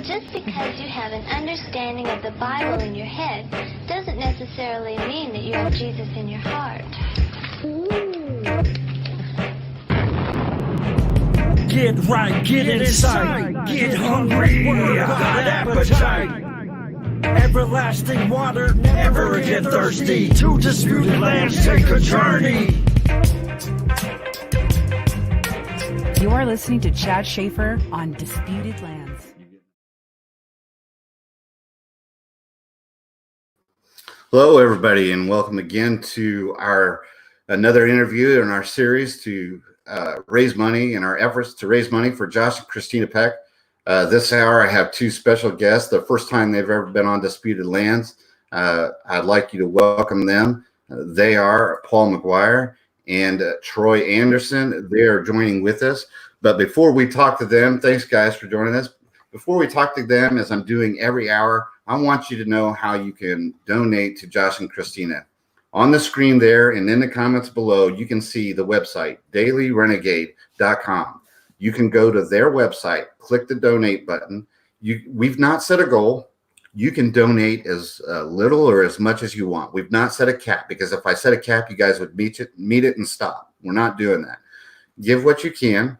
Just because you have an understanding of the Bible in your head doesn't necessarily mean that you have Jesus in your heart. Get right, get inside, get hungry, got appetite. Everlasting water, never get thirsty. To disputed lands, take a journey. You are listening to Chad Schaefer on Disputed Lands. Hello, everybody, and welcome again to our another interview in our series to raise money in our efforts to raise money for Josh and Christina Peck. This hour, I have two special guests. The first time they've ever been on Disputed Lands. I'd like you to welcome them. They are Paul McGuire and Troy Anderson. They are joining with us. But before we talk to them, thanks, guys, for joining us. Before we talk to them, as I'm doing every hour, I want you to know how you can donate to Josh and Christina. On the screen there and in the comments below, you can see the website, dailyrenegade.com. You can go to their website, click the donate button. We've not set a goal. You can donate as little or as much as you want. We've not set a cap, because if I set a cap, you guys would meet it and stop. We're not doing that. Give what you can.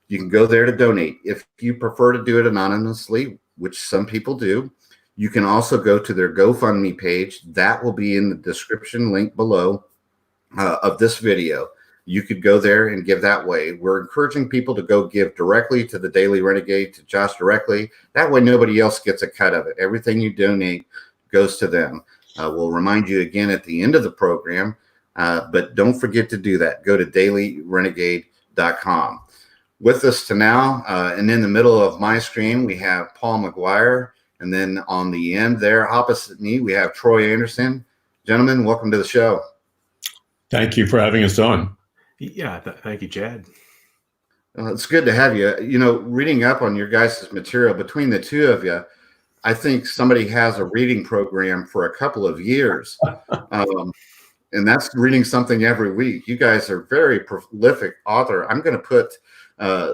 You can go there to donate. If you prefer to do it anonymously, which some people do, you can also go to their GoFundMe page. That will be in the description link below of this video. You could go there and give that way. We're encouraging people to go give directly to the Daily Renegade, to Josh directly. That way nobody else gets a cut of it. Everything you donate goes to them. We'll remind you again at the end of the program, but don't forget to do that. Go to dailyrenegade.com. With us to now, and in the middle of my screen, we have Paul McGuire. And then on the end there, opposite me, we have Troy Anderson. Gentlemen, welcome to the show. Thank you for having us on. Yeah, thank you, Chad. It's good to have you. You know, reading up on your guys' material, between the two of you, I think somebody has a reading program for a couple of years. And that's reading something every week. You guys are very prolific author. I'm going to put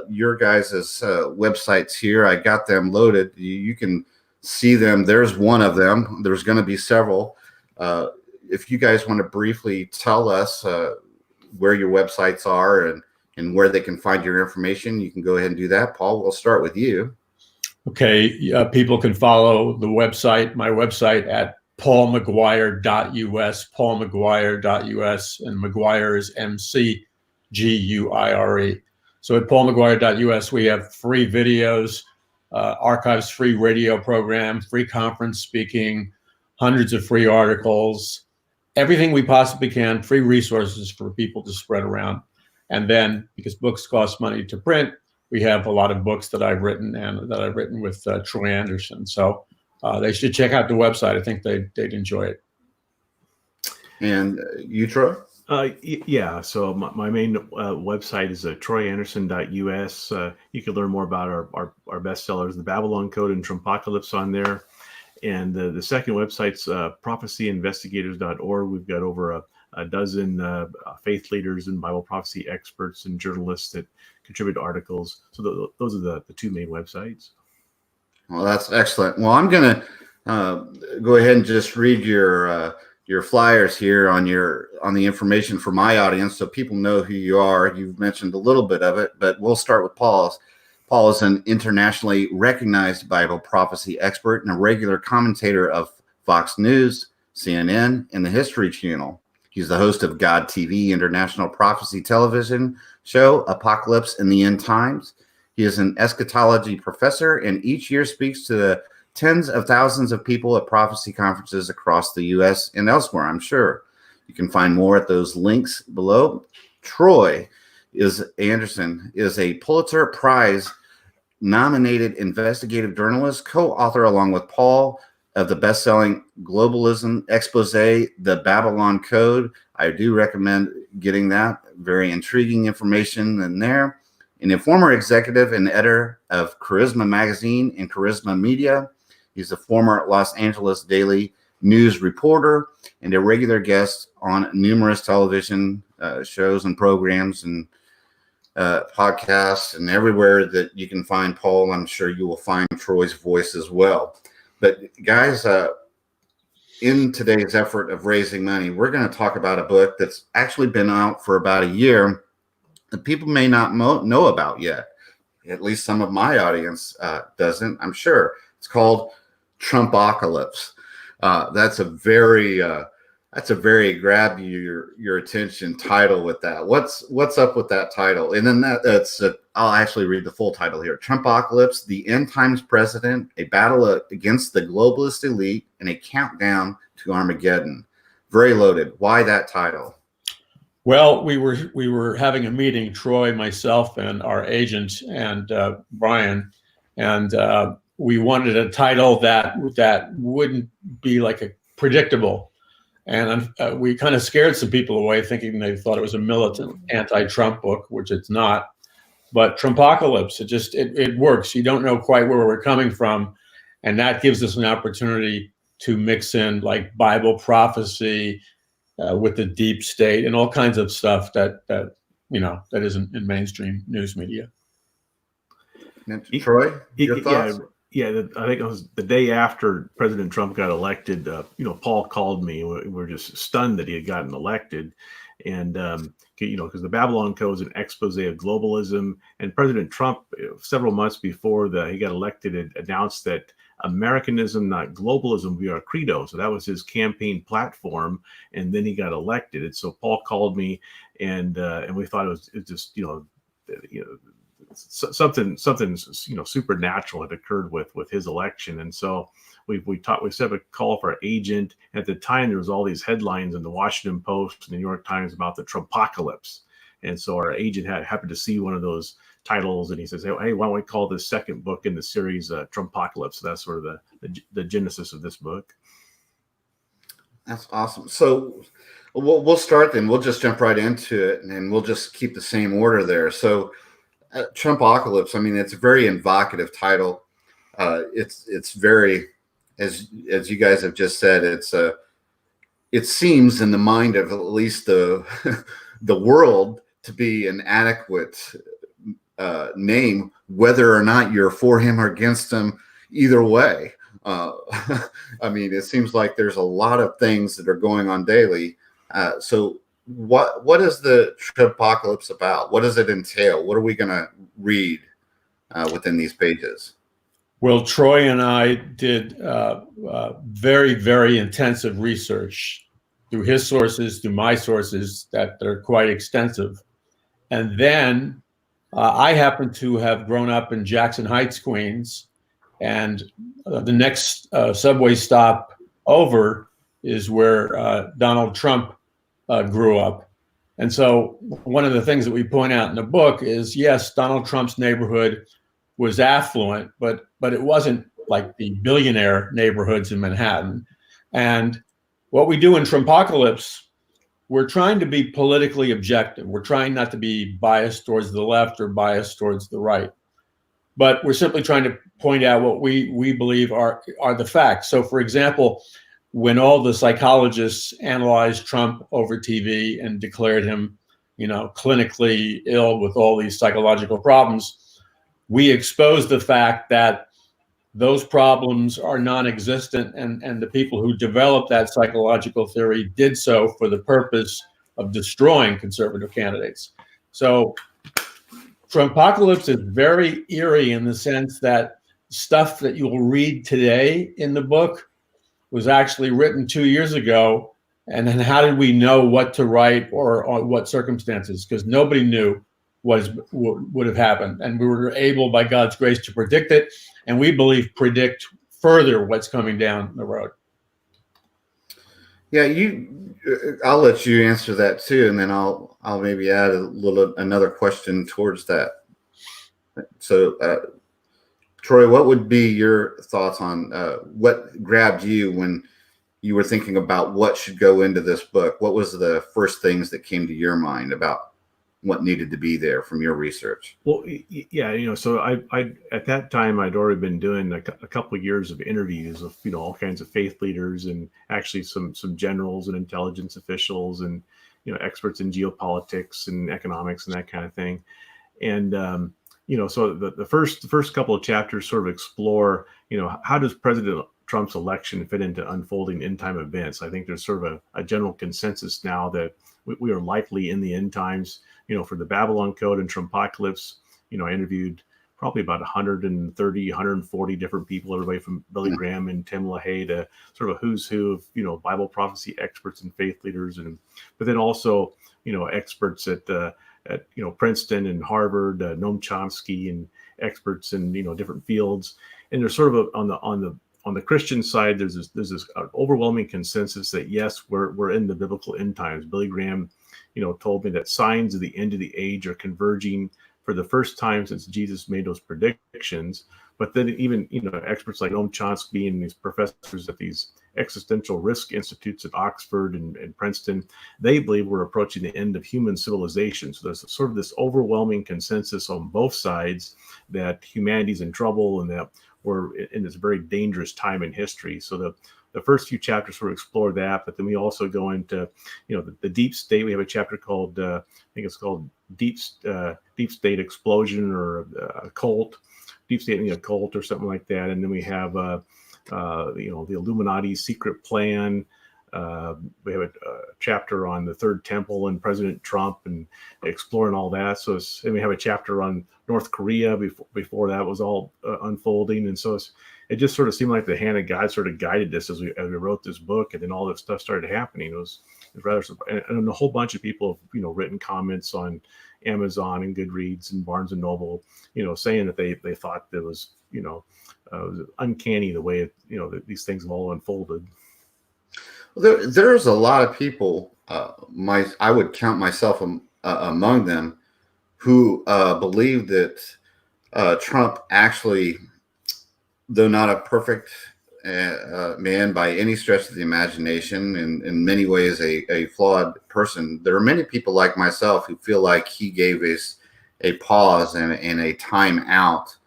your guys' websites here. I got them loaded. You can see them. There's one of them. There's going to be several. If you guys want to briefly tell us where your websites are and where they can find your information, you can go ahead and do that. Paul, we'll start with you. Okay. People can follow the website, my website, at paulmcguire.us, paulmcguire.us, and McGuire is McGuire. So at paulmcguire.us, we have free videos, archives, free radio program, free conference speaking, hundreds of free articles, everything we possibly can, free resources for people to spread around. And then, because books cost money to print, we have a lot of books that I've written and that I've written with Troy Anderson. So they should check out the website. I think they'd enjoy it. And you, Troy? Yeah, so my main website is troyanderson.us. You can learn more about our bestsellers, The Babylon Code and Trumppocalypse, on there. And the second website's prophecyinvestigators.org. We've got over a dozen faith leaders and Bible prophecy experts and journalists that contribute articles. So those are the two main websites. Well, that's excellent. Well, I'm going to go ahead and just read your flyers here on the information for my audience, so people know who you are. You've mentioned a little bit of it, but we'll start with Paul's. Paul is an internationally recognized Bible prophecy expert and a regular commentator of Fox News, CNN, and the History Channel. He's the host of God TV International Prophecy television show, Apocalypse in the End Times. He is an eschatology professor and each year speaks to the tens of thousands of people at prophecy conferences across the U.S. and elsewhere, I'm sure. You can find more at those links below. Troy Anderson is a Pulitzer Prize nominated investigative journalist, co-author along with Paul of the best-selling globalism expose, The Babylon Code. I do recommend getting that. Very intriguing information in there. And a former executive and editor of Charisma Magazine and Charisma Media. He's a former Los Angeles Daily News reporter and a regular guest on numerous television shows and programs. And podcasts and everywhere that you can find Paul. I'm sure you will find Troy's voice as well. But guys, in today's effort of raising money, we're going to talk about a book that's actually been out for about a year that people may not know about yet. At least some of my audience doesn't, I'm sure. It's called Trumppocalypse. That's a very grab your attention title with that. What's up with that title? And then I'll actually read the full title here. Trumppocalypse, the End Times President, a battle against the globalist elite, and a countdown to Armageddon. Very loaded. Why that title? Well, we were having a meeting, Troy, myself, and our agent, and Brian, and we wanted a title that wouldn't be like a predictable. And we kind of scared some people away, thinking they thought it was a militant anti-Trump book, which it's not. But Trumppocalypse, it works. You don't know quite where we're coming from, and that gives us an opportunity to mix in like Bible prophecy with the deep state and all kinds of stuff that isn't in mainstream news media. Troy, your thoughts? Yeah, I think it was the day after President Trump got elected. Paul called me. We were just stunned that he had gotten elected, and because the Babylon Code is an expose of globalism. And President Trump, several months before he got elected, had announced that Americanism, not globalism, will be our credo. So that was his campaign platform. And then he got elected. And so Paul called me, and we thought it was just something supernatural had occurred with his election. And so we set up a call for our agent. At the time, there was all these headlines in the Washington Post and the New York Times about the Trumppocalypse. And so our agent happened to see one of those titles, and he says, hey, why don't we call this second book in the series Trumppocalypse? So that's sort of the genesis of this book. That's awesome. So we'll start then. We'll just jump right into it, and we'll just keep the same order there. So Trumppocalypse, I mean, it's a very evocative title. It's very, as you guys have just said, it seems in the mind of at least the world to be an adequate name, whether or not you're for him or against him. Either way, I mean, it seems like there's a lot of things that are going on daily. So what is the Trumppocalypse about? What does it entail? What are we going to read within these pages? Well, Troy and I did very, very intensive research through his sources, through my sources that are quite extensive. And then I happen to have grown up in Jackson Heights, Queens, and the next subway stop over is where Donald Trump grew up. And so one of the things that we point out in the book is, yes, Donald Trump's neighborhood was affluent, but it wasn't like the billionaire neighborhoods in Manhattan. And what we do in Trumppocalypse, we're trying to be politically objective. We're trying not to be biased towards the left or biased towards the right. But we're simply trying to point out what we believe are the facts. So, for example, when all the psychologists analyzed Trump over TV and declared him, clinically ill with all these psychological problems, we exposed the fact that those problems are non-existent, and the people who developed that psychological theory did so for the purpose of destroying conservative candidates. So Trumppocalypse is very eerie in the sense that stuff that you will read today in the book was actually written 2 years ago. And then how did we know what to write or on what circumstances? Because nobody knew what would have happened. And we were able, by God's grace, to predict it. And we believe predict further what's coming down the road. Yeah, I'll let you answer that too, and then I'll maybe add another question towards that. So, Troy, what would be your thoughts on what grabbed you when you were thinking about what should go into this book? What was the first things that came to your mind about what needed to be there from your research? Well, yeah, so I at that time I'd already been doing a couple of years of interviews with all kinds of faith leaders and actually some generals and intelligence officials and experts in geopolitics and economics and that kind of thing. And so the first couple of chapters sort of explore, how does President Trump's election fit into unfolding end time events? I think there's sort of a general consensus now that we are likely in the end times. For the Babylon Code and Trumppocalypse, I interviewed probably about 130, 140 different people, everybody from Billy Graham and Tim LaHaye to sort of a who's who of, Bible prophecy experts and faith leaders, but then also, experts at Princeton and Harvard, Noam Chomsky, and experts in different fields. And there's sort of on the Christian side, there's this overwhelming consensus that yes, we're in the biblical end times. Billy Graham, told me that signs of the end of the age are converging for the first time since Jesus made those predictions. But then even, experts like Noam Chomsky and these professors at these existential risk institutes at Oxford and Princeton, they believe we're approaching the end of human civilization. So there's sort of this overwhelming consensus on both sides that humanity's in trouble and that we're in this very dangerous time in history. So the first few chapters sort of explore that, but then we also go into, the deep state. We have a chapter called, I think it's called Deep State Explosion or a Cult, Deep State and the Occult or something like that. And then we have, the Illuminati secret plan. We have a chapter on the Third Temple and President Trump and exploring all that. And we have a chapter on North Korea before that was all unfolding. And so it just sort of seemed like the hand of God sort of guided this as we wrote this book, and then all this stuff started happening. It was rather, and a whole bunch of people have written comments on Amazon and Goodreads and Barnes and Noble, saying that they thought that was was uncanny the way that these things have all unfolded. Well, there's a lot of people. I would count myself among them who believe that Trump actually, though not a perfect man by any stretch of the imagination, and in many ways a flawed person, there are many people like myself who feel like he gave us a pause and a time out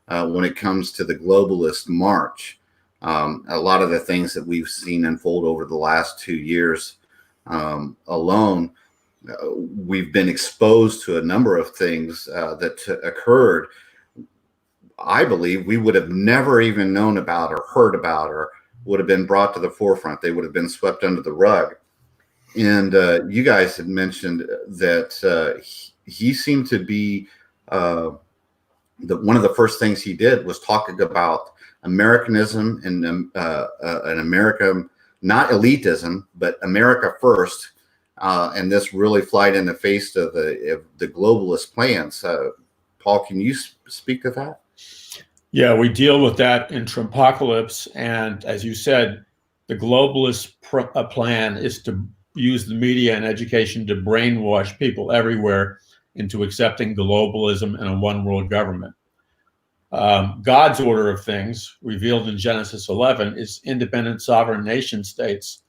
when it comes to the globalist march. A lot of the things that we've seen unfold over the last 2 years alone, we've been exposed to a number of things that occurred. I believe we would have never even known about or heard about, or would have been brought to the forefront. They would have been swept under the rug. And you guys had mentioned that he seemed to be one of the first things he did was talking about Americanism and an America, not elitism, but America first. And this really flied in the face of the globalist plans. Paul, can you speak to that? Yeah, we deal with that in Trumppocalypse. And as you said, the globalist plan is to use the media and education to brainwash people everywhere into accepting globalism and a one world government. God's order of things, revealed in Genesis 11, is independent sovereign nation states.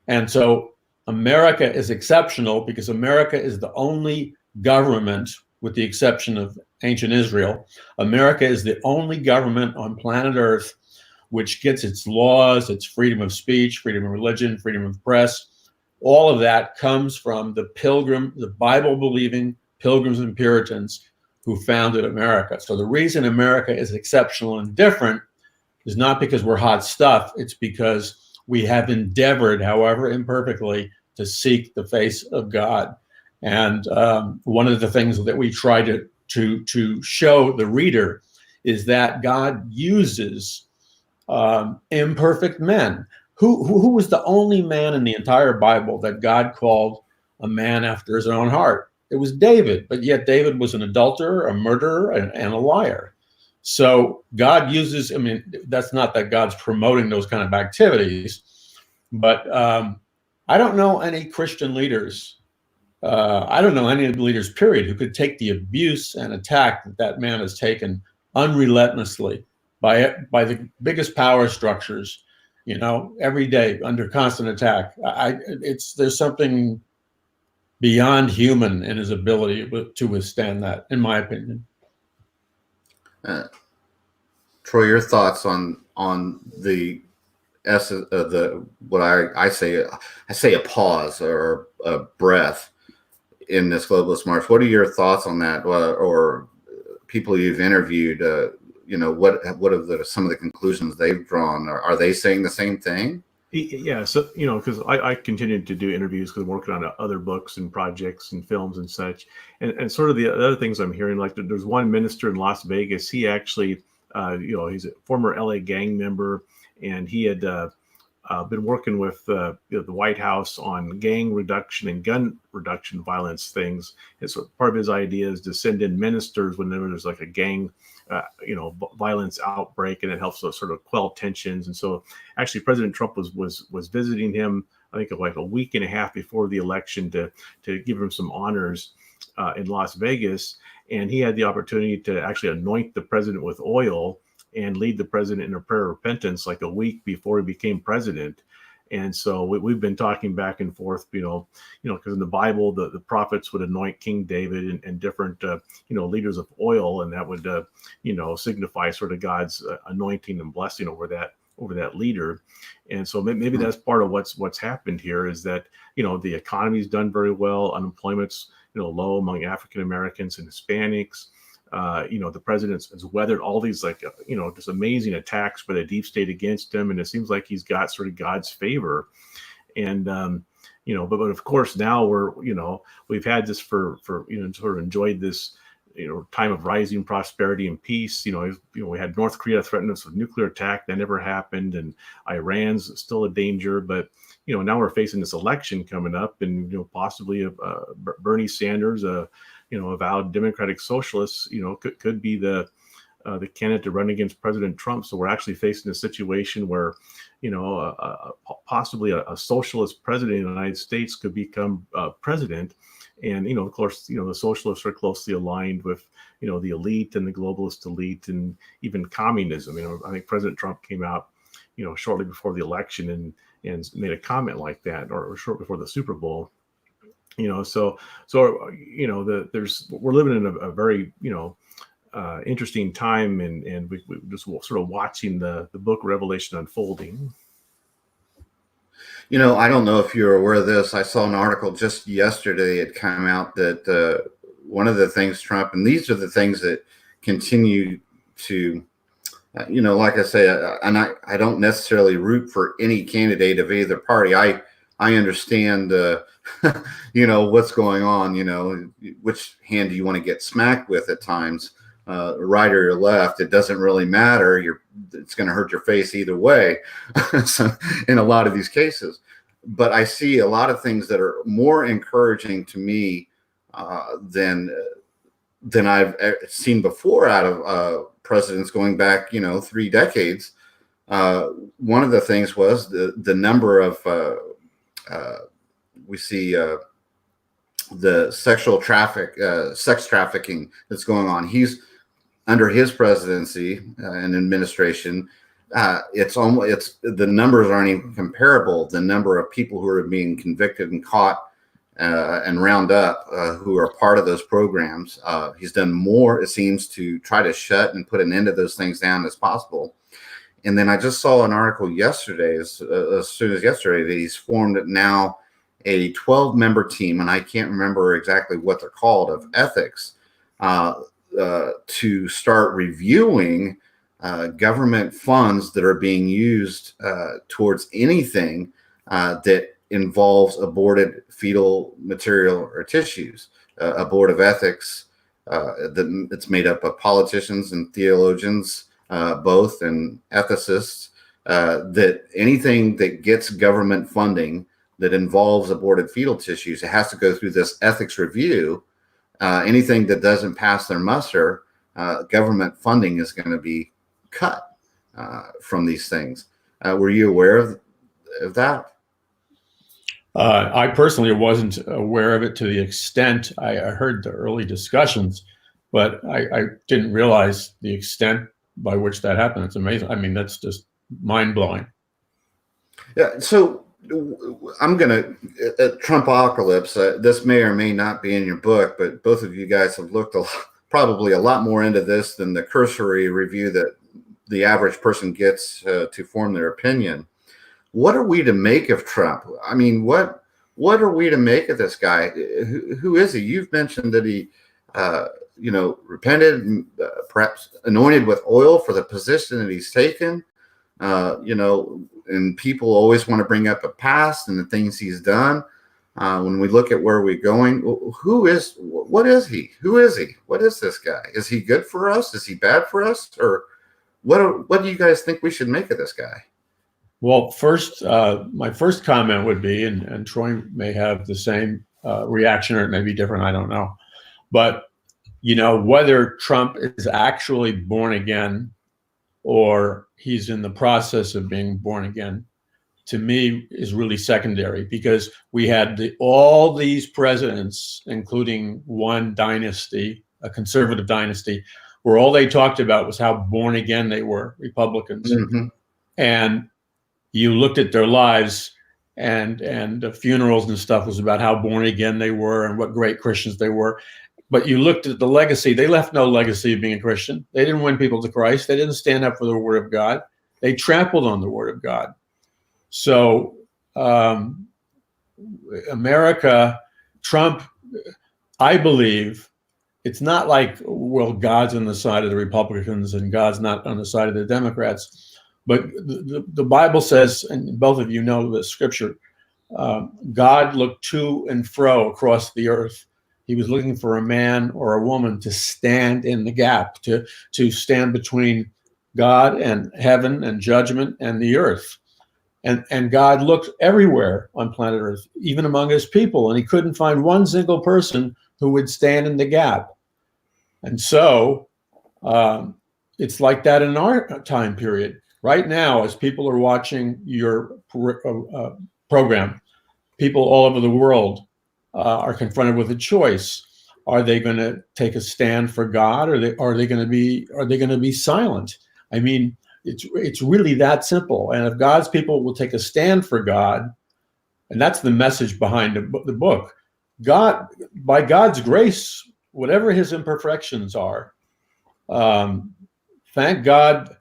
And so America is exceptional because America is the only government, with the exception of ancient Israel. America is the only government on planet Earth which gets its laws, its freedom of speech, freedom of religion, freedom of press. All of that comes from the Bible-believing Pilgrims and Puritans who founded America. So the reason America is exceptional and different is not because we're hot stuff. It's because we have endeavored, however imperfectly, to seek the face of God. And one of the things that we try to show the reader is that God uses imperfect men. Who was the only man in the entire Bible that God called a man after his own heart? It was David, but yet David was an adulterer, a murderer, and a liar. So God uses, that's not that God's promoting those kind of activities, but I don't know any Christian leaders, I don't know any leaders, period, who could take the abuse and attack that man has taken unrelentlessly by the biggest power structures, every day under constant attack. There's something beyond human in his ability to withstand that, in my opinion. Troy, your thoughts on the essence of what I say a pause or a breath. in this globalist march. What are your thoughts on that, or people you've interviewed? What have some of the conclusions they've drawn? Are they saying the same thing? Yeah, so because I continued to do interviews because I'm working on other books and projects and films and such, and sort of the other things I'm hearing, like there's one minister in Las Vegas. He actually, he's a former LA gang member, and he had been working with the White House on gang reduction and gun reduction violence things. And so part of his idea is to send in ministers whenever there's like a gang violence outbreak, and it helps to sort of quell tensions. And so actually President Trump was visiting him, I think, like a week and a half before the election to give him some honors in Las Vegas. And he had the opportunity to actually anoint the president with oil and lead the president in a prayer of repentance like a week before he became president. And so we've been talking back and forth, because in the Bible, the prophets would anoint King David and different, leaders of oil, and that would, signify sort of God's anointing and blessing over that leader. And so maybe that's part of what's happened here, is that, the economy's done very well. Unemployment's, low among African Americans and Hispanics. The president has weathered all these just amazing attacks by the deep state against him, and it seems like he's got sort of God's favor. And but of course now we've had this for sort of enjoyed this time of rising prosperity and peace. We had North Korea threaten us with nuclear attack. That never happened, and Iran's still a danger. But now we're facing this election coming up, and possibly Bernie Sanders, avowed Democratic Socialist, could be the candidate to run against President Trump. So we're actually facing a situation where, possibly a socialist president of the United States could become president. And, of course, the socialists are closely aligned with, the elite and the globalist elite and even communism. I think President Trump came out, shortly before the election and made a comment like that, or short before the Super Bowl. So we're living in a very, interesting time, and we just sort of watching the book of Revelation unfolding. I don't know if you're aware of this. I saw an article just yesterday. It came out that one of the things Trump, and these are the things that continue to, like I say, and I don't necessarily root for any candidate of either party. I understand, what's going on, which hand do you want to get smacked with at times, right or your left. It doesn't really matter. It's going to hurt your face either way. So in a lot of these cases, but I see a lot of things that are more encouraging to me than I've seen before out of presidents going back, 3 decades. One of the things was the number of we see the sex trafficking that's going on. He's under his presidency and administration. It's the numbers aren't even comparable. The number of people who are being convicted and caught and round up who are part of those programs. He's done more, it seems, to try to shut and put an end to those things down as possible. And then I just saw an article yesterday, as soon as yesterday, that he's formed now a 12-member team, and I can't remember exactly what they're called, of ethics, to start reviewing government funds that are being used towards anything that involves aborted fetal material or tissues. A board of ethics that's made up of politicians and theologians, both, and ethicists, that anything that gets government funding that involves aborted fetal tissues, it has to go through this ethics review. Anything that doesn't pass their muster, government funding is going to be cut from these things. Were you aware of that? I personally wasn't aware of it to the extent I heard the early discussions, but I didn't realize the extent by which that happened. It's amazing. I mean, that's just mind-blowing. Yeah. So I'm going to Trumppocalypse. This may or may not be in your book, but both of you guys have looked probably a lot more into this than the cursory review that the average person gets to form their opinion. What are we to make of Trump? I mean, what what are we to make of this guy? Who is he? You've mentioned that he, repented, and, perhaps anointed with oil for the position that he's taken. And people always want to bring up a past and the things he's done. When we look at where we're going, what is he? Who is he? What is this guy? Is he good for us? Is he bad for us? Or what do you guys think we should make of this guy? Well, first, my first comment would be, and Troy may have the same reaction, or it may be different, I don't know. But, whether Trump is actually born again or he's in the process of being born again, to me is really secondary, because we had all these presidents, including one dynasty, a conservative dynasty, where all they talked about was how born again they were, Republicans. Mm-hmm. And you looked at their lives, and the funerals and stuff was about how born again they were and what great Christians they were. But you looked at the legacy. They left no legacy of being a Christian. They didn't win people to Christ. They didn't stand up for the word of God. They trampled on the word of God. So America, Trump, I believe, it's not like, well, God's on the side of the Republicans and God's not on the side of the Democrats. But the Bible says, and both of you know the scripture, God looked to and fro across the earth. He was looking for a man or a woman to stand in the gap, to stand between God and heaven and judgment and the earth. And God looked everywhere on planet Earth, even among his people, and he couldn't find one single person who would stand in the gap. And so it's like that in our time period. Right now, as people are watching your program, people all over the world are confronted with a choice. Are they going to take a stand for God, or are they going to be silent? I mean, it's really that simple. And if God's people will take a stand for God, and that's the message behind the book, God, by God's grace, whatever his imperfections are, thank God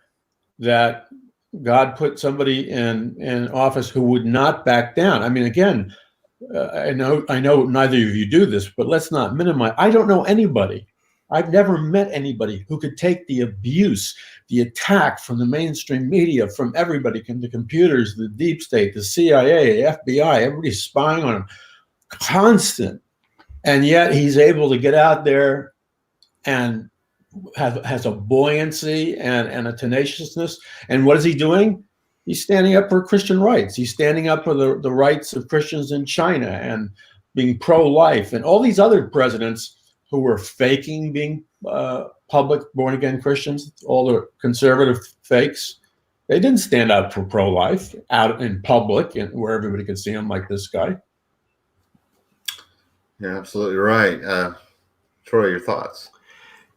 that God put somebody in office who would not back down. I mean, again, I know neither of you do this, but let's not minimize. I don't know anybody. I've never met anybody who could take the abuse, the attack from the mainstream media, from everybody, from the computers, the deep state, the CIA, the FBI, everybody's spying on him, constant. And yet he's able to get out there and has a buoyancy and a tenaciousness. And what is he doing? He's standing up for Christian rights. He's standing up for the rights of Christians in China and being pro-life. And all these other presidents who were faking being public born-again Christians, all the conservative fakes, they didn't stand up for pro-life out in public and where everybody could see them, like this guy. Yeah, absolutely right. Troy, your thoughts?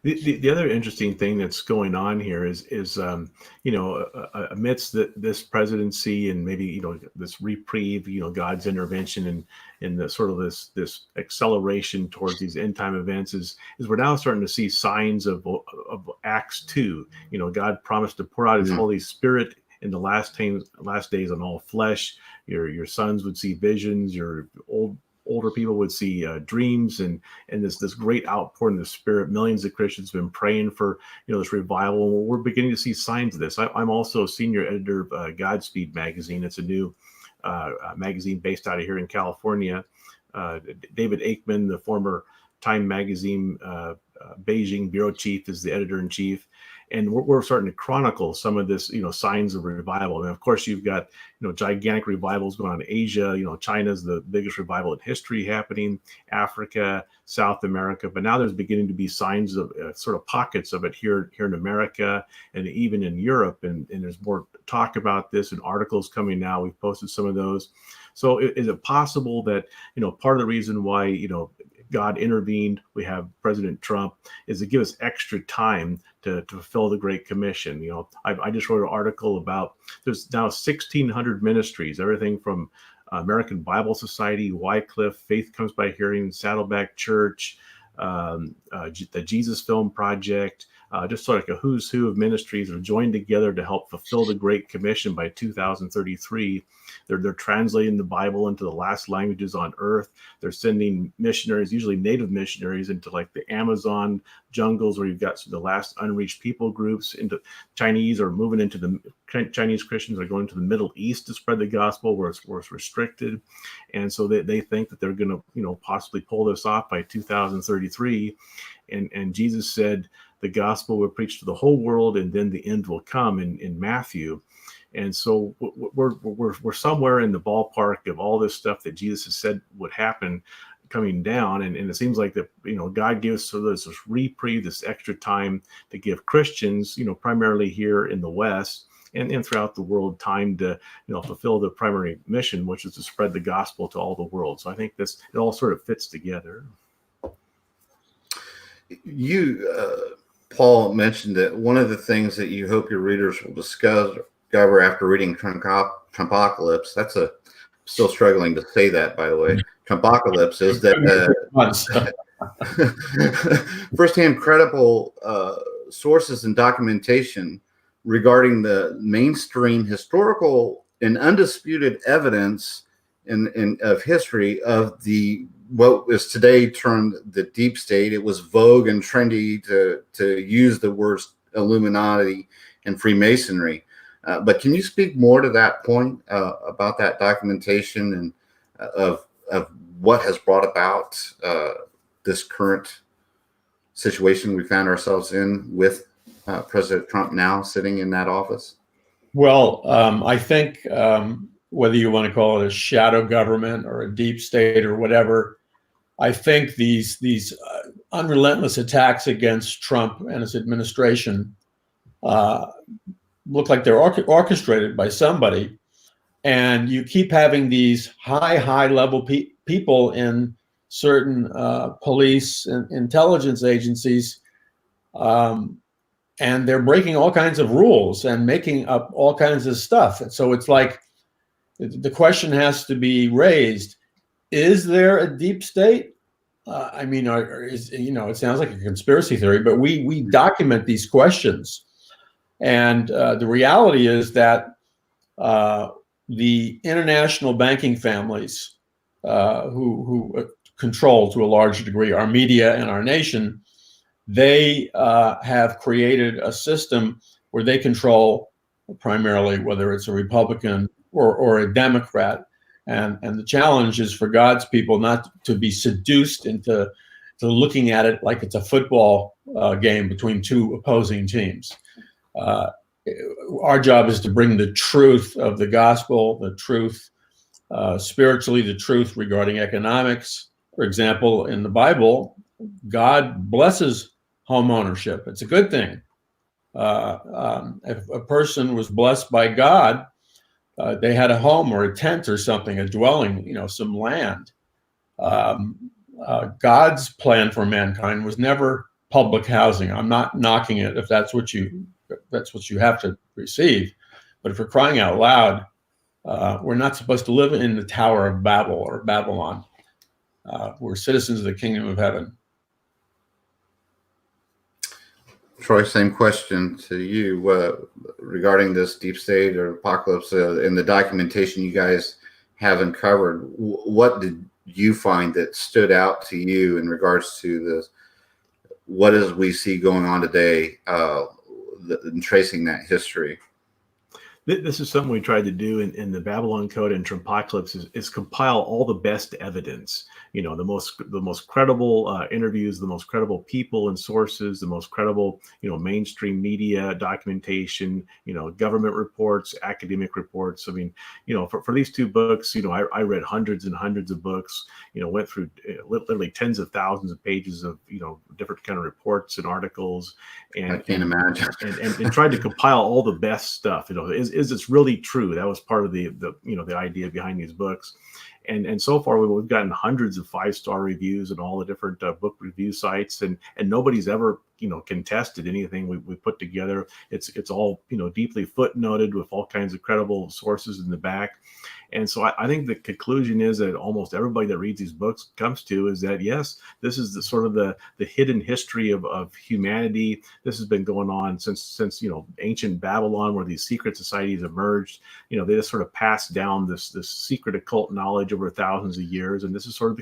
The other interesting thing that's going on here is amidst this presidency and maybe this reprieve, God's intervention and the sort of this acceleration towards these end time events is we're now starting to see signs of Acts 2. God promised to pour out his Holy Spirit in the last days on all flesh. Your sons would see visions. Your older people would see dreams, and this great outpouring of the Spirit. Millions of Christians have been praying for this revival. We're beginning to see signs of this. I'm also a senior editor of Godspeed magazine. It's a new magazine based out of here in California. David Aikman, the former Time magazine Beijing bureau chief, is the editor in chief. And we're starting to chronicle some of this, signs of revival. And of course, you've got, gigantic revivals going on in Asia. China's the biggest revival in history happening, Africa, South America. But now there's beginning to be signs of sort of pockets of it here in America and even in Europe. And there's more talk about this and articles coming now. We've posted some of those. So is it possible that, part of the reason why, God intervened, we have President Trump, is to give us extra time to fulfill the Great Commission? I just wrote an article about, there's now 1,600 ministries, everything from American Bible Society, Wycliffe, Faith Comes by Hearing, Saddleback Church, the Jesus Film Project, just sort of like a who's who of ministries are joined together to help fulfill the Great Commission by 2033. They're translating the Bible into the last languages on earth. They're sending missionaries, usually native missionaries, into like the Amazon jungles where you've got the last unreached people groups. Into Chinese are moving into the Chinese Christians are going to the Middle East to spread the gospel where it's restricted. And so they think that they're going to, possibly pull this off by 2033. And Jesus said the gospel will preach to the whole world, and then the end will come in Matthew. And so we're somewhere in the ballpark of all this stuff that Jesus has said would happen coming down. And it seems like that, God gives us this reprieve, this extra time to give Christians, primarily here in the West and throughout the world, time to, fulfill the primary mission, which is to spread the gospel to all the world. So I think it all sort of fits together. You, Paul, mentioned that one of the things that you hope your readers will discover after reading Trumppocalypse, still struggling to say that, by the way. Trumppocalypse is that firsthand credible sources and documentation regarding the mainstream historical and undisputed evidence of history of what is today termed the deep state. It was vogue and trendy to use the words Illuminati and Freemasonry. But can you speak more to that point about that documentation and of what has brought about this current situation we found ourselves in with President Trump now sitting in that office? Well, I think whether you want to call it a shadow government or a deep state or whatever, I think these unrelentless attacks against Trump and his administration look like they're orchestrated by somebody. And you keep having these high level people in certain police and intelligence agencies, and they're breaking all kinds of rules and making up all kinds of stuff. And so it's like the question has to be raised: is there a deep state? It sounds like a conspiracy theory, but we document these questions. And the reality is that the international banking families who control to a large degree our media and our nation, they have created a system where they control primarily whether it's a Republican or a Democrat. And the challenge is for God's people not to be seduced into looking at it like it's a football game between two opposing teams. Our job is to bring the truth of the gospel, the truth spiritually, the truth regarding economics. For example, in the Bible, God blesses home ownership. It's a good thing. If a person was blessed by God, they had a home or a tent or something, a dwelling, some land. God's plan for mankind was never public housing. I'm not knocking it if that's what you have to receive. But if we're crying out loud, we're not supposed to live in the Tower of Babel or Babylon. We're citizens of the kingdom of heaven. Troy, same question to you regarding this deep state or apocalypse and the documentation you guys have uncovered. What did you find that stood out to you in regards to this? What is we see going on today in tracing that history? This is something we tried to do in the Babylon Code and Trumppocalypse is compile all the best evidence, the most credible interviews, the most credible people and sources, the most credible, mainstream media documentation, government reports, academic reports. I mean, for these two books, I read hundreds and hundreds of books, went through literally tens of thousands of pages of, different kind of reports and articles. And I can't imagine. and tried to compile all the best stuff. Is this really true? That was part of the idea behind these books. And so far we've gotten hundreds of 5-star reviews and all the different book review sites, and nobody's ever contested. Anything we put together, it's all deeply footnoted with all kinds of credible sources in the back. And so I think the conclusion is that almost everybody that reads these books comes to is that, yes, this is the sort of the hidden history of humanity. This has been going on since ancient Babylon, where these secret societies emerged. They just sort of passed down this secret occult knowledge over thousands of years, and this is sort of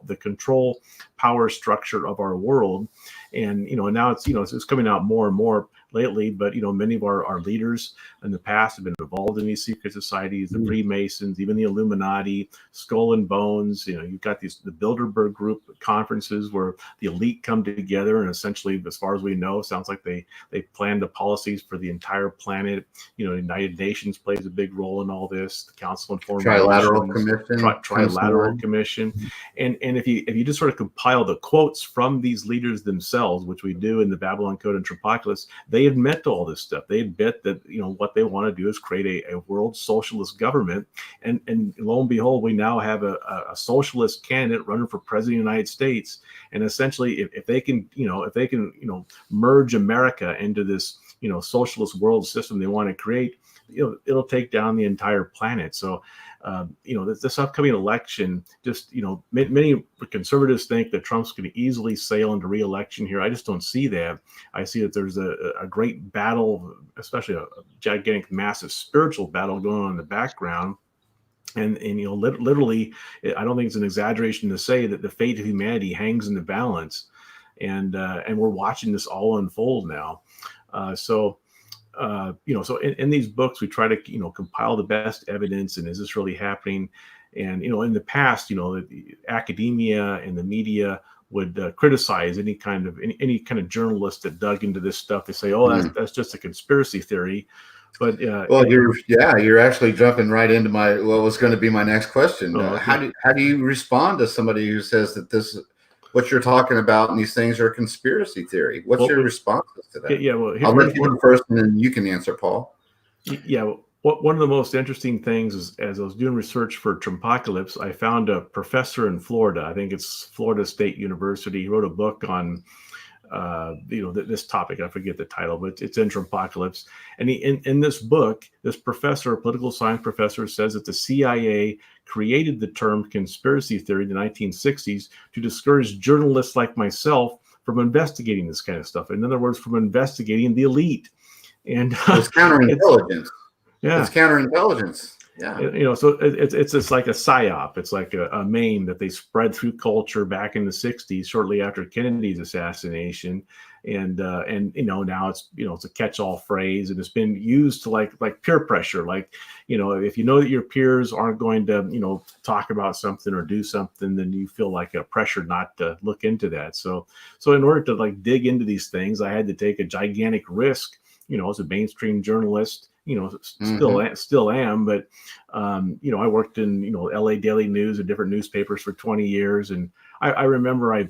the control power structure of our world. And now it's coming out more and more lately, but many of our leaders in the past have been involved in these secret societies, the Freemasons, even the Illuminati, Skull and Bones. You've got the Bilderberg Group conferences where the elite come together, and essentially, as far as we know, sounds like they plan the policies for the entire planet. The United Nations plays a big role in all this. The Council on Foreign Trilateral Relations, Commission, Trilateral Commission, and if you just sort of compile the quotes from these leaders themselves, which we do in the Babylon Code and Trumppocalypse, they admit to all this stuff. They admit that what they want to do is create a world socialist government, and lo and behold, we now have a socialist candidate running for president of the United States. And essentially, if they can merge America into this socialist world system they want to create, it'll take down the entire planet. So this upcoming election, just many conservatives think that Trump's going to easily sail into re-election here. I just don't see that. I see that there's a great battle, especially a gigantic, massive spiritual battle going on in the background. And literally, I don't think it's an exaggeration to say that the fate of humanity hangs in the balance, and we're watching this all unfold now. So in these books, we try to compile the best evidence, and is this really happening? And in the past, the academia and the media would criticize any kind of journalist that dug into this stuff. They say, "Oh, that's just a conspiracy theory." But you're actually jumping right into what was going to be my next question. How do you respond to somebody who says that what you're talking about and these things are conspiracy theory? What's your response to that? I'll let you go first, and then you can answer, Paul. Yeah. One of the most interesting things is, as I was doing research for Trumppocalypse, I found a professor in Florida. I think it's Florida State University. He wrote a book on this topic. I forget the title, but it's in Trumppocalypse. And in this book, this professor, a political science professor, says that the CIA created the term conspiracy theory in the 1960s to discourage journalists like myself from investigating this kind of stuff. In other words, from investigating the elite. And it's counterintelligence. It's counterintelligence. Yeah. So it's like a psyop. It's like a meme that they spread through culture back in the 60s, shortly after Kennedy's assassination. And now it's a catch-all phrase, and it's been used to like peer pressure. Like, if you know that your peers aren't going to, talk about something or do something, then you feel like a pressure not to look into that. So in order to dig into these things, I had to take a gigantic risk, as a mainstream journalist. Still am, but I worked in LA Daily News and different newspapers for 20 years, and I remember I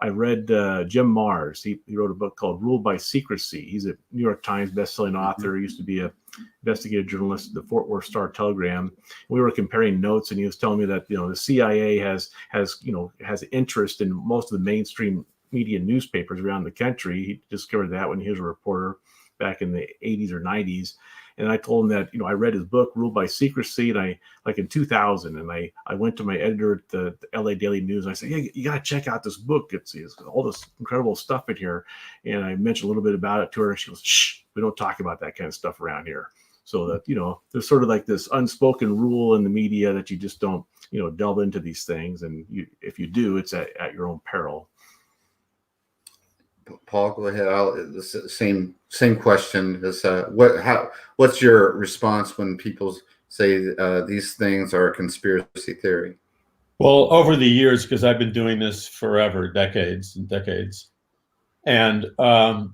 read Jim Marrs. He wrote a book called Ruled by Secrecy. He's a New York Times bestselling author. He used to be a investigative journalist at the Fort Worth Star-Telegram. We were comparing notes, and he was telling me that the CIA has interest in most of the mainstream media newspapers around the country. He discovered that when he was a reporter back in the 80s or 90s. And I told him that, I read his book, Ruled by Secrecy, and in 2000, and I went to my editor at the LA Daily News, and I said, "Yeah, you got to check out this book. It's all this incredible stuff in here." And I mentioned a little bit about it to her, and she goes, "Shh, we don't talk about that kind of stuff around here." So that, there's sort of like this unspoken rule in the media that you just don't, delve into these things. And if you do, it's at your own peril. Paul, go ahead. The same question is what's your response when people say these things are a conspiracy theory? Well, over the years, because I've been doing this forever, decades and decades, and I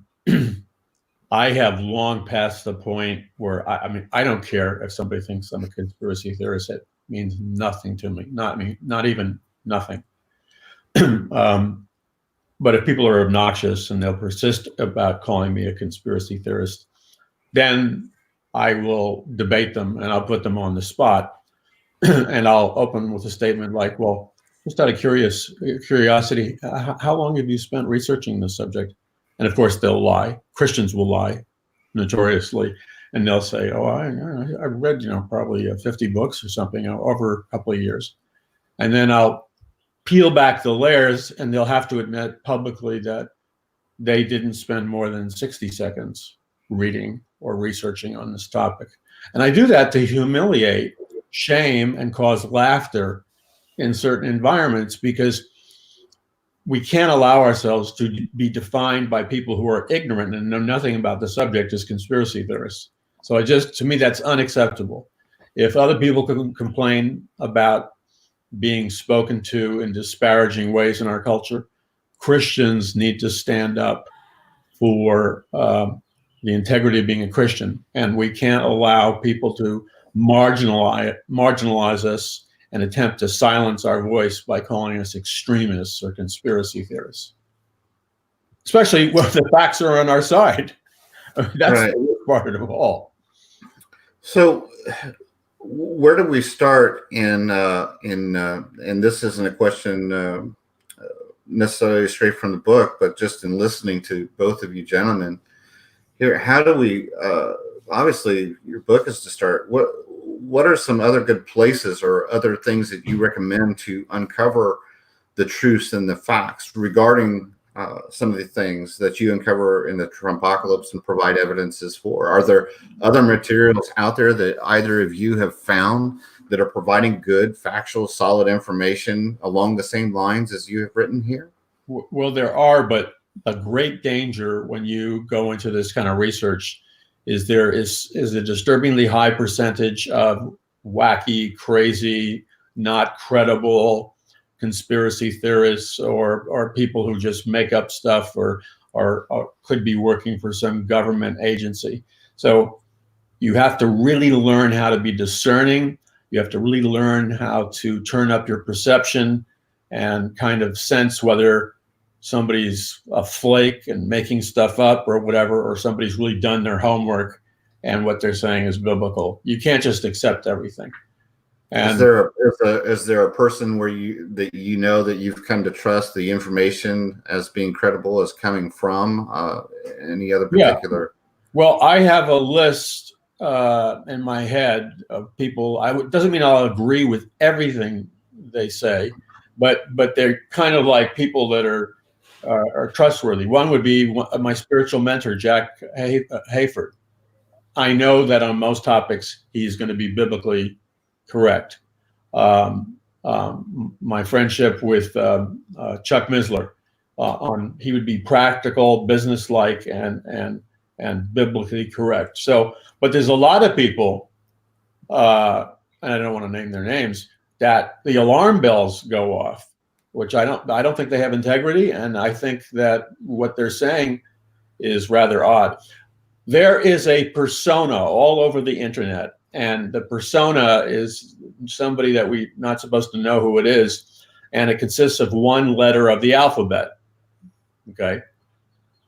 have long passed the point where I don't care if somebody thinks I'm a conspiracy theorist. It means nothing to me. Not even nothing. But if people are obnoxious and they'll persist about calling me a conspiracy theorist, then I will debate them and I'll put them on the spot. And I'll open with a statement like, well, just out of curiosity, how long have you spent researching this subject? And of course, they'll lie. Christians will lie notoriously. And they'll say, oh, I read, probably 50 books or something over a couple of years. And then I'll peel back the layers, and they'll have to admit publicly that they didn't spend more than 60 seconds reading or researching on this topic. And I do that to humiliate, shame, and cause laughter in certain environments, because we can't allow ourselves to be defined by people who are ignorant and know nothing about the subject as conspiracy theorists. So to me, that's unacceptable. If other people can complain about being spoken to in disparaging ways in our culture, Christians need to stand up for the integrity of being a Christian. And we can't allow people to marginalize us and attempt to silence our voice by calling us extremists or conspiracy theorists, especially when the facts are on our side. That's right. The worst part of all. So where do we start in and this isn't a question necessarily straight from the book, but just in listening to both of you gentlemen here, how do we, obviously your book is to start. What are some other good places or other things that you recommend to uncover the truths and the facts regarding some of the things that you uncover in the Trumppocalypse and provide evidences for? Are there other materials out there that either of you have found that are providing good, factual, solid information along the same lines as you have written here? Well, there are, but a great danger when you go into this kind of research is there is a disturbingly high percentage of wacky, crazy, not credible conspiracy theorists or people who just make up stuff or could be working for some government agency. So you have to really learn how to be discerning. You have to really learn how to turn up your perception and kind of sense whether somebody's a flake and making stuff up or whatever, or somebody's really done their homework and what they're saying is biblical. You can't just accept everything. And is there a person that you've come to trust the information as being credible as coming from any other particular? Yeah. Well, I have a list in my head of people. Doesn't mean I'll agree with everything they say, but they're kind of like people that are trustworthy. One would be my spiritual mentor, Jack Hayford. I know that on most topics he's going to be biblically correct. My friendship with Chuck Misler, he would be practical, businesslike, and biblically correct. So, but there's a lot of people, and I don't want to name their names, that the alarm bells go off, which I don't think they have integrity, and I think that what they're saying is rather odd. There is a persona all over the internet, and the persona is somebody that we're not supposed to know who it is, and it consists of one letter of the alphabet. Okay,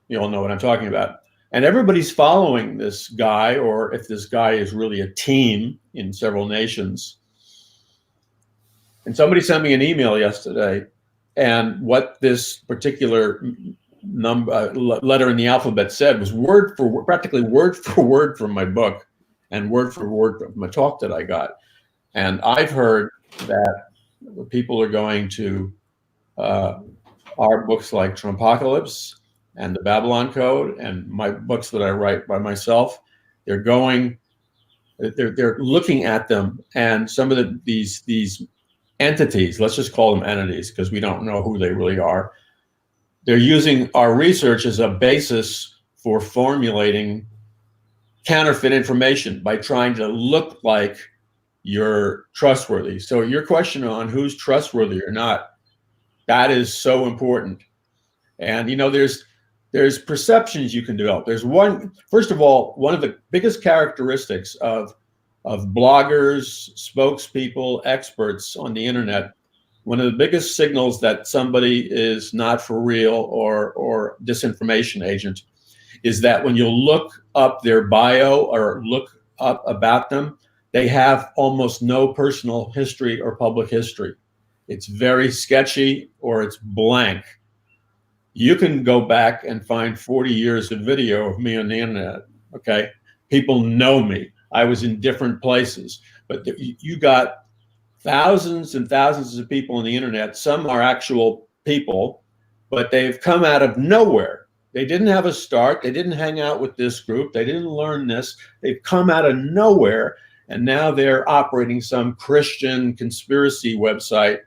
you all know what I'm talking about. And everybody's following this guy, or if this guy is really a team in several nations. And somebody sent me an email yesterday, and what this particular letter in the alphabet said was practically word for word from my book and word for word from a talk that I got. And I've heard that people are going to our books like Trumppocalypse and the Babylon Code and my books that I write by myself. They're looking at them, and some of these entities, let's just call them entities because we don't know who they really are. They're using our research as a basis for formulating counterfeit information by trying to look like you're trustworthy. So your question on who's trustworthy or not, that is so important. And there's perceptions you can develop. First of all, one of the biggest characteristics of bloggers, spokespeople, experts on the internet, one of the biggest signals that somebody is not for real or disinformation agent is that when you look up their bio or look up about them, they have almost no personal history or public history. It's very sketchy or it's blank. You can go back and find 40 years of video of me on the internet. Okay. People know me. I was in different places, but you got thousands and thousands of people on the internet. Some are actual people, but they've come out of nowhere. They didn't have a start. They didn't hang out with this group. They didn't learn this. They've come out of nowhere, and now they're operating some Christian conspiracy website.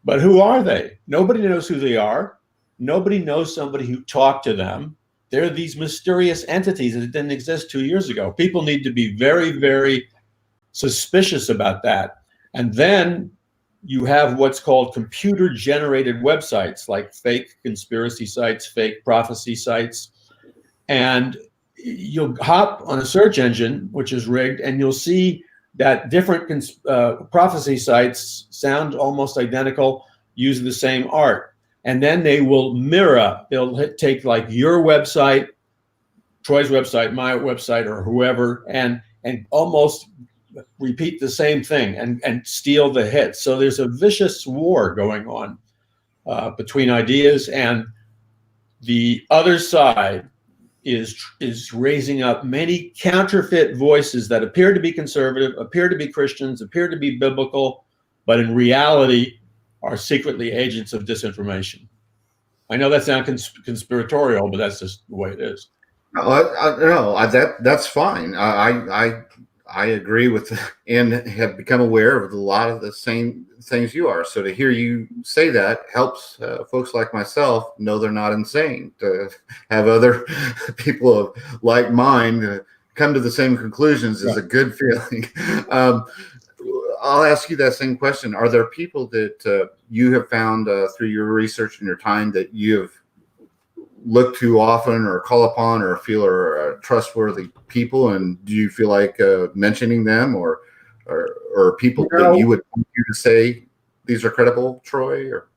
But who are they? Nobody knows who they are. Nobody knows somebody who talked to them. They're these mysterious entities that didn't exist 2 years ago. People need to be very, very suspicious about that. And then you have what's called computer-generated websites, like fake conspiracy sites, fake prophecy sites. And you'll hop on a search engine, which is rigged, and you'll see that different prophecy sites sound almost identical, use the same art. And then they will mirror, they'll take like your website, Troy's website, my website, or whoever, and almost repeat the same thing and steal the hits. So there's a vicious war going on between ideas, and the other side is raising up many counterfeit voices that appear to be conservative, appear to be Christians, appear to be biblical, but in reality are secretly agents of disinformation. I know that sounds conspiratorial, but that's just the way it is. That's fine. I agree with and have become aware of a lot of the same things you are. So to hear you say that helps folks like myself know they're not insane. To have other people of like mind come to the same conclusions is a good feeling. I'll ask you that same question. Are there people that you have found through your research and your time that you have looked to often or call upon or feel are trustworthy people? And do you feel like mentioning them or people that you would want you to say these are credible, Troy? Or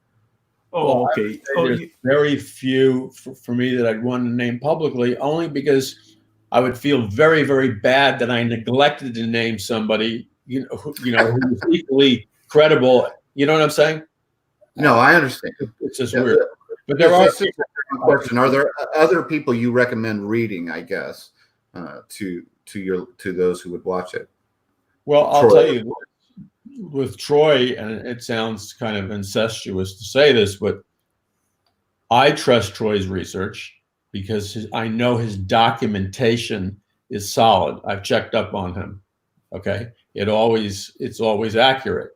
okay. There's very few for me that I'd want to name publicly, only because I would feel very, very bad that I neglected to name somebody, who was equally credible. You know what I'm saying? No, I understand. It's just weird. But there are question. Are there other people you recommend reading, I guess, to those who would watch it? Well, I'll tell you, with Troy, and it sounds kind of incestuous to say this, but I trust Troy's research because I know his documentation is solid. I've checked up on him. Okay. It's always accurate.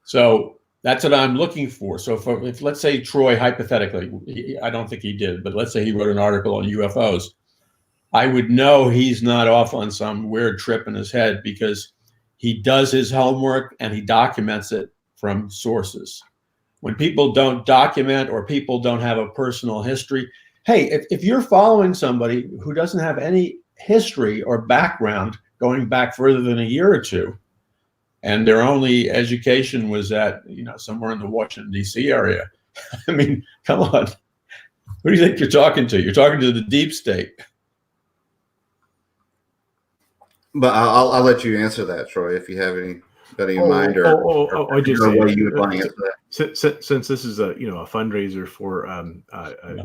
So that's what I'm looking for. So if let's say Troy, hypothetically, I don't think he did, but let's say he wrote an article on UFOs, I would know he's not off on some weird trip in his head because he does his homework and he documents it from sources. When people don't document or people don't have a personal history, hey, if you're following somebody who doesn't have any history or background going back further than a year or two, and their only education was at, somewhere in the Washington, D.C. area. I mean, come on. Who do you think you're talking to? You're talking to the deep state. But I'll let you answer that, Troy, if you have anybody in mind, or I just say, you would want to answer that. Since this is a fundraiser for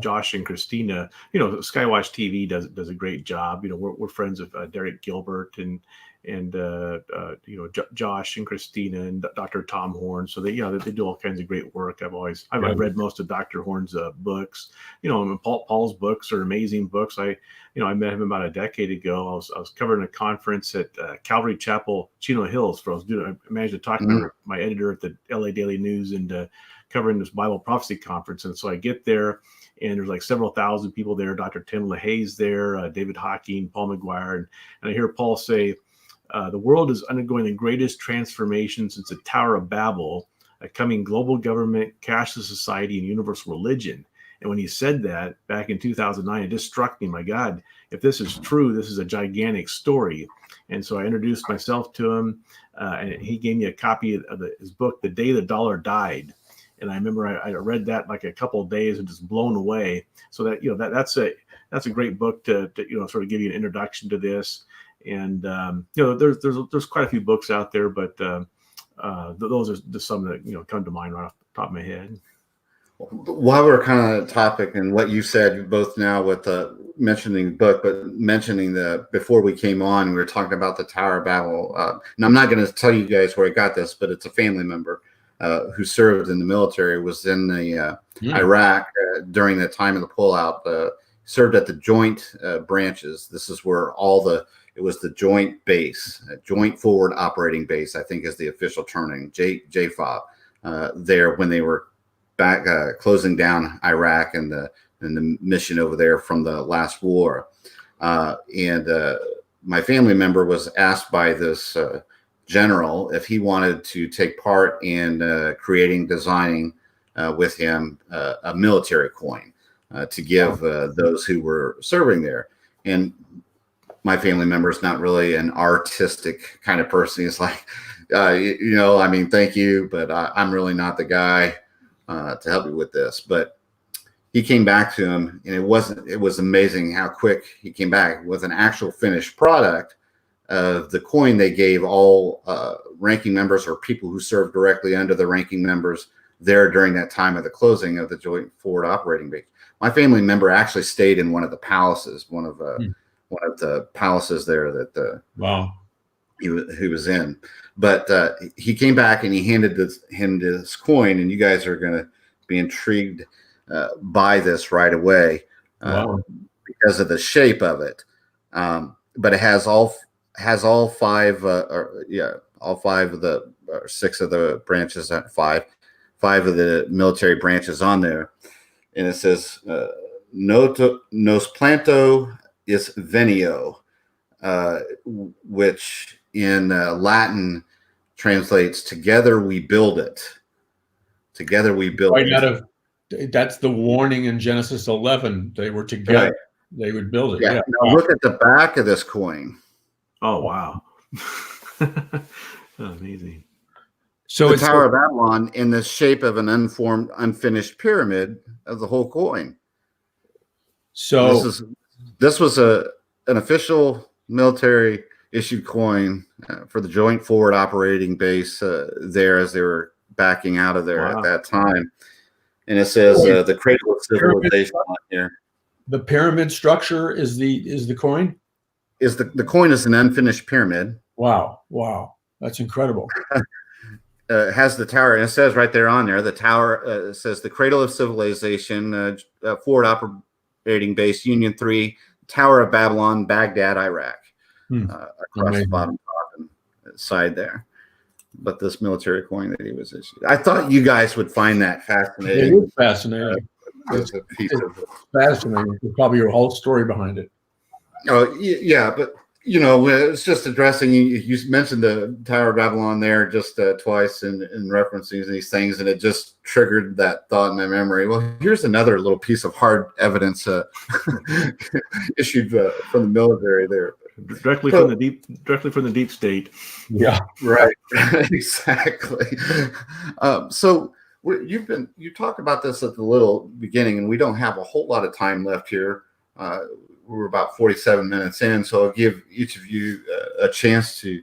Josh and Christina, Skywatch TV does a great job. We're friends of Derek Gilbert and Josh and Christina and Dr. Tom Horn. So they do all kinds of great work. I've read most of Dr. Horn's books. Paul's books are amazing books. I met him about a decade ago. I was covering a conference at Calvary Chapel, Chino Hills. I managed to talk to my editor at the LA Daily News and covering this Bible prophecy conference. And so I get there, and there's like several thousand people there. Dr. Tim LaHaye's there, David Hawking, Paul McGuire, and I hear Paul say, the world is undergoing the greatest transformation since the Tower of Babel, a coming global government, cashless society, and universal religion. And when he said that back in 2009, it just struck me, my God, if this is true, this is a gigantic story. And so I introduced myself to him, and he gave me a copy of his book, The Day the Dollar Died. And I remember I read that like a couple of days and just blown away. So that's a great book to sort of give you an introduction to this. And there's quite a few books out there, but those are just some that come to mind right off the top of my head. While we're kind of topic and what you said both now with mentioning the book, but mentioning before we came on, we were talking about the Tower of Babel. And I'm not going to tell you guys where I got this, but it's a family member who served in the military, was in the Iraq during the time of the pullout, served at the joint branches. This is where it was the joint base, joint forward operating base, I think is the official term, JFOB, there when they were back closing down Iraq and the mission over there from the last war. And my family member was asked by this general if he wanted to take part in designing with him a military coin to give those who were serving there. And my family member is not really an artistic kind of person. He's like, I mean, thank you, but I'm really not the guy to help you with this. But he came back to him, and it was amazing how quick he came back with an actual finished product of the coin they gave all ranking members or people who served directly under the ranking members there during that time of the closing of the joint forward operating base. My family member actually stayed in one of the palaces, one of the palaces there that he was in. But he came back and he handed him this coin, and you guys are going to be intrigued by this right away because of the shape of it. But it has all five, all five of the six of the branches, five of the military branches on there, and it says "Nos planto is venio," which in Latin translates "Together we build it." Together we build it. That's the warning in Genesis 11. They were together. Right. They would build it. Yeah. Now look at the back of this coin. Oh, wow. Amazing. So the Tower of Babylon in the shape of an unformed, unfinished pyramid of the whole coin. So this was an official military issued coin for the joint forward operating base there as they were backing out of there at that time. And it says the cradle of civilization on here. The pyramid structure is the coin? The coin is an unfinished pyramid. Wow. That's incredible. Has the tower, and it says right there on there, the tower says the cradle of civilization, forward operating base, Union 3, Tower of Babylon, Baghdad, Iraq, across the bottom top and side there. But this military coin that he was issued, I thought you guys would find that fascinating. It is fascinating. It's fascinating. There's probably your whole story behind it. Oh, yeah, but it's just addressing, you mentioned the Tower of Babylon there just twice in referencing these things, and it just triggered that thought in my memory. Well, here's another little piece of hard evidence issued from the military there. Directly from the deep state. Yeah, right. Exactly. So you talked about this at the little beginning, and we don't have a whole lot of time left here. We're about 47 minutes in, so I'll give each of you a chance to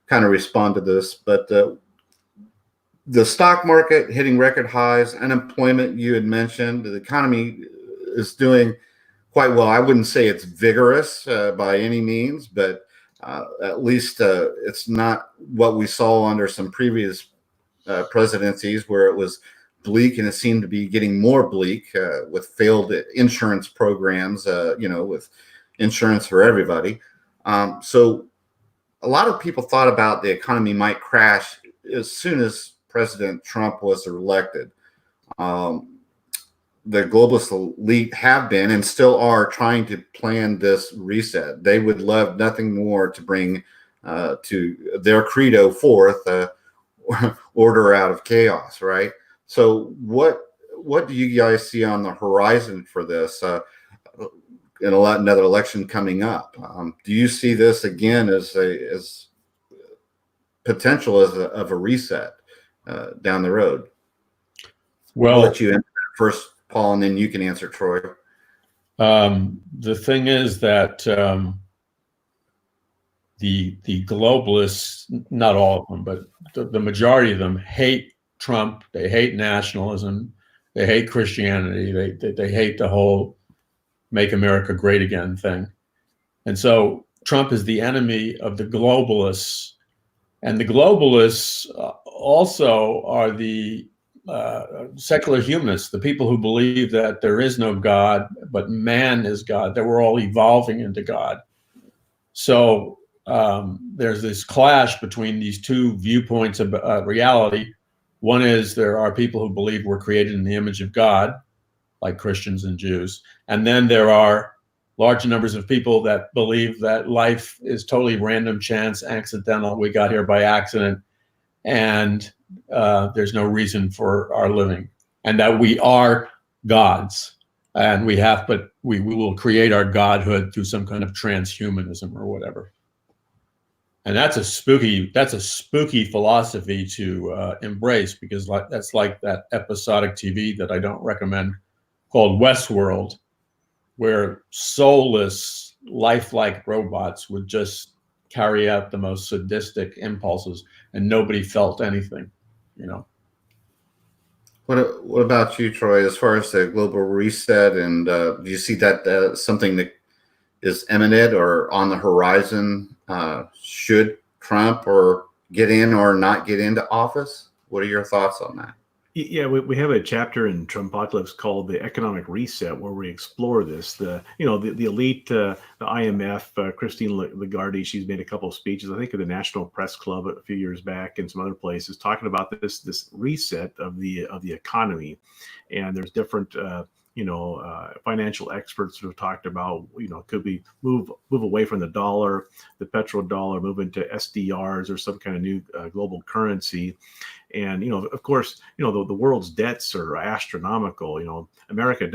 kind of respond to this. But the stock market hitting record highs, unemployment you had mentioned, the economy is doing quite well. I wouldn't say it's vigorous by any means, but at least it's not what we saw under some previous presidencies where it was bleak, and it seemed to be getting more bleak with failed insurance programs, with insurance for everybody. So a lot of people thought about the economy might crash as soon as President Trump was elected. The globalist elite have been and still are trying to plan this reset. They would love nothing more to bring to their credo forth order out of chaos, right? So what do you guys see on the horizon for this in another election coming up? Do you see this again as potential of a reset down the road? Well, I'll let you answer first, Paul, and then you can answer, Troy. The thing is that the globalists, not all of them, but the majority of them hate Trump. They hate nationalism. They hate Christianity. They hate the whole "Make America Great Again" thing. And so Trump is the enemy of the globalists. And the globalists also are the secular humanists, the people who believe that there is no God, but man is God, that we're all evolving into God. So there's this clash between these two viewpoints of reality. One is there are people who believe we're created in the image of God, like Christians and Jews. And then there are large numbers of people that believe that life is totally random, chance, accidental. We got here by accident, and there's no reason for our living, and that we are gods, and we will create our godhood through some kind of transhumanism or whatever. And that's a spooky philosophy to embrace, because that's like that episodic TV that I don't recommend called Westworld, where soulless, lifelike robots would just carry out the most sadistic impulses, and nobody felt anything, What about you, Troy? As far as the global reset, and do you see that something that is imminent or on the horizon? Should Trump or get in or not get into office? What are your thoughts on that? Yeah, we have a chapter in Trumppocalypse called "The Economic Reset," where we explore this. The elite, the IMF, Christine Lagarde, she's made a couple of speeches, I think, at the National Press Club a few years back and some other places, talking about this reset of the economy. And there's different financial experts who have talked about, could we move away from the dollar, the petrodollar, move into SDRs or some kind of new global currency. And, of course, the world's debts are astronomical. America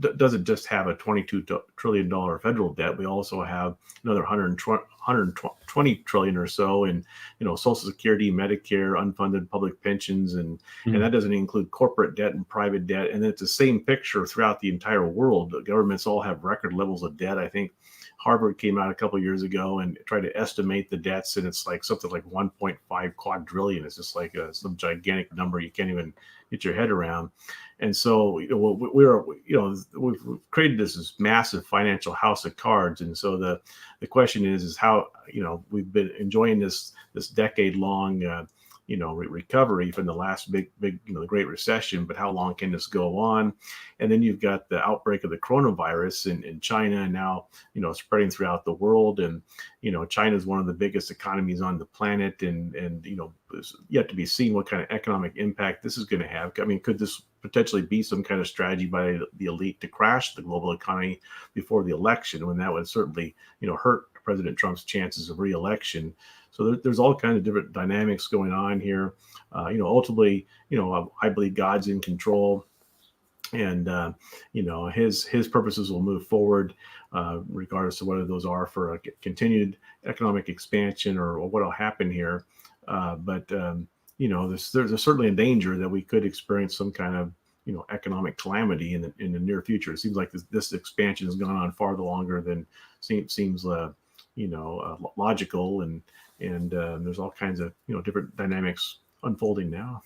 doesn't just have a $22 trillion federal debt. We also have another 120 trillion or so in, Social Security, Medicare, unfunded public pensions, and that doesn't include corporate debt and private debt. And it's the same picture throughout the entire world. The governments all have record levels of debt. I think Harvard came out a couple of years ago and tried to estimate the debts, and it's like something like 1.5 quadrillion. It's just like some gigantic number you can't even get your head around. And so we've created this massive financial house of cards. And so the question is how we've been enjoying this decade long recovery from the last big the Great Recession, but how long can this go on? And then you've got the outbreak of the coronavirus in China, and now spreading throughout the world. And China is one of the biggest economies on the planet, and it's yet to be seen what kind of economic impact this is going to have. I mean, could this potentially be some kind of strategy by the elite to crash the global economy before the election, when that would certainly hurt President Trump's chances of re-election? So there's all kinds of different dynamics going on here. Ultimately, I believe God's in control, and his purposes will move forward, regardless of whether those are for a continued economic expansion or what will happen here. But there's certainly a danger that we could experience some kind of economic calamity in the near future. It seems like this expansion has gone on far longer than seems logical, and there's all kinds of different dynamics unfolding now.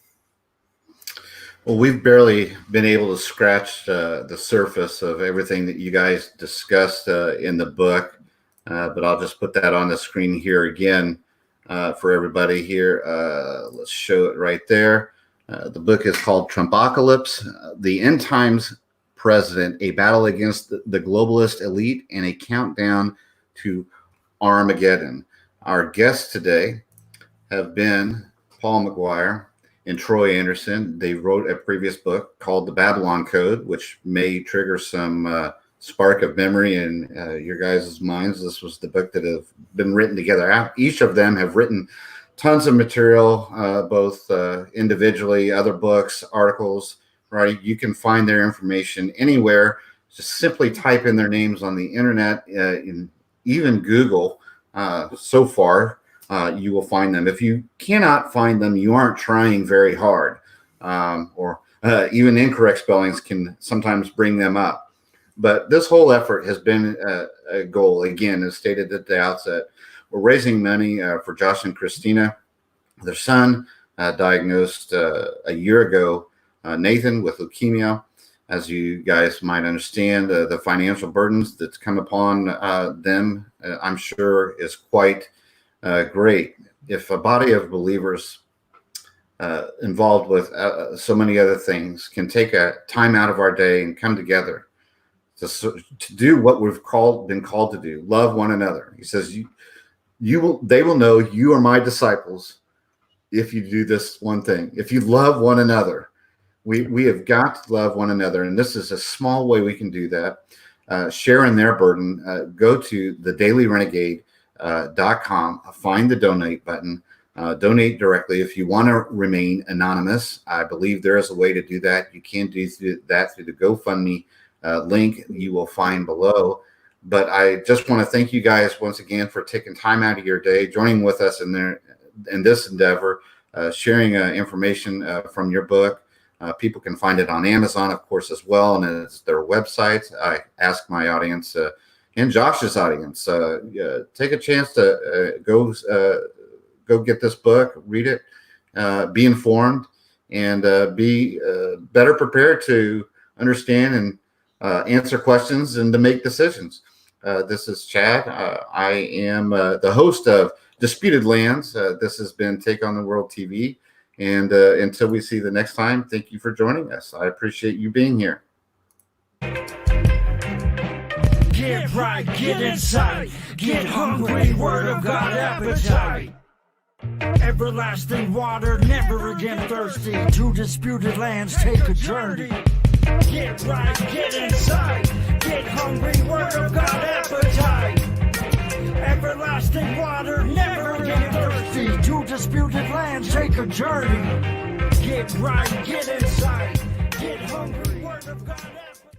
Well, we've barely been able to scratch the surface of everything that you guys discussed in the book, but I'll just put that on the screen here again for everybody here. Let's show it right there. The book is called Trumppocalypse, The End Times President, A Battle Against the Globalist Elite and a Countdown to Armageddon. Our guests today have been Paul McGuire and Troy Anderson. They wrote a previous book called The Babylon Code, which may trigger some spark of memory in your guys' minds. This was the book that have been written together. Each of them have written tons of material, both individually, other books, articles, right? You can find their information anywhere. Just simply type in their names on the internet, in even Google. So far, you will find them. If you cannot find them, you aren't trying very hard, or even incorrect spellings can sometimes bring them up. But this whole effort has been a goal, again, as stated at the outset. We're raising money for Josh and Christina. Their son, diagnosed a year ago Nathan with leukemia. As you guys might understand, the financial burdens that's come upon them, I'm sure, is quite great. If a body of believers involved with so many other things can take a time out of our day and come together to do what we've been called to do, love one another. He says, they will know you are my disciples if you do this one thing. If you love one another, we have got to love one another. And this is a small way we can do that. Sharing their burden, go to thedailyrenegade.com, find the donate button, donate directly. If you want to remain anonymous, I believe there is a way to do that. You can do that through the GoFundMe link you will find below. But I just want to thank you guys once again for taking time out of your day, joining with us in this endeavor, sharing information from your book. People can find it on Amazon, of course, as well, and it's their website. I ask my audience and Josh's audience, take a chance to go get this book, read it, be informed, and be better prepared to understand and answer questions and to make decisions. This is Chad. I am the host of Disputed Lands. This has been Take on the World TV. And until we see the next time, thank you for joining us. I appreciate you being here. Get right, get inside, get hungry, word of God appetite. Everlasting water, never again thirsty. To disputed lands, take a journey. Get right, get inside, get hungry, word of God appetite. Everlasting water, never again thirsty. To disputed lands, take a journey. Get right, get inside, get hungry, word of God appetite.